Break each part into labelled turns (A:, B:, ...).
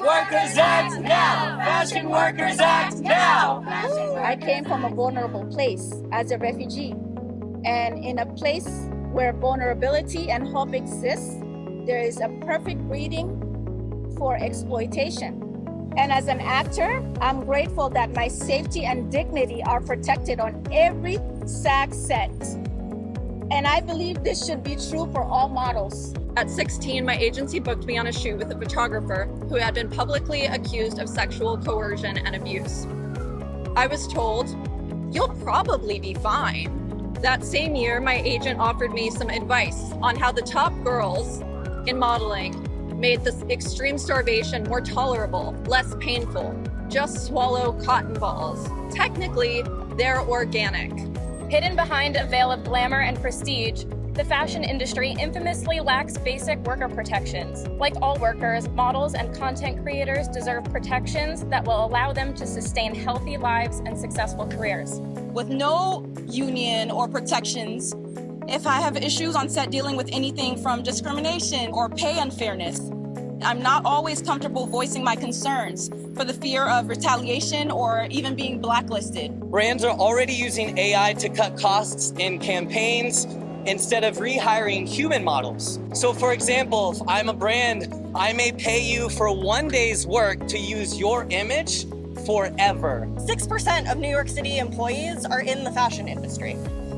A: Workers Act now! Fashion Workers Act now!
B: I came from a vulnerable place as a refugee. And in a place where vulnerability and hope exists, there is a perfect breeding for exploitation. And as an actor, I'm grateful that my safety and dignity are protected on every SAG set. And I believe this should be true for all models.
C: At 16, my agency booked me on a shoot with a photographer who had been publicly accused of sexual coercion and abuse. I was told, "You'll probably be fine." That same year, my agent offered me some advice on how the top girls in modeling made this extreme starvation more tolerable, less painful. Just swallow cotton balls. Technically, they're organic.
D: Hidden behind a veil of glamour and prestige, the fashion industry infamously lacks basic worker protections. Like all workers, models and content creators deserve protections that will allow them to sustain healthy lives and successful careers.
E: With no union or protections, if I have issues on set dealing with anything from discrimination or pay unfairness, I'm not always comfortable voicing my concerns for the fear of retaliation or even being blacklisted.
A: Brands are already using AI to cut costs in campaigns instead of rehiring human models. So for example, if I'm a brand, I may pay you for one day's work to use your image forever.
F: 6% of New York City employees are in the fashion industry.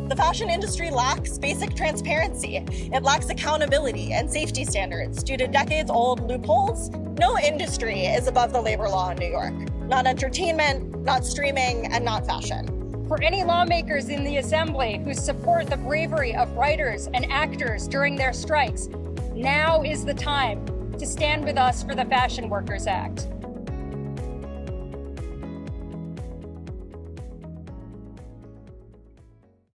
F: The fashion industry lacks basic transparency. It lacks accountability and safety standards due to decades-old loopholes. No industry is above the labor law in New York. Not entertainment, not streaming, and not fashion.
G: For any lawmakers in the Assembly who support the bravery of writers and actors during their strikes, now is the time to stand with us for the Fashion Workers Act.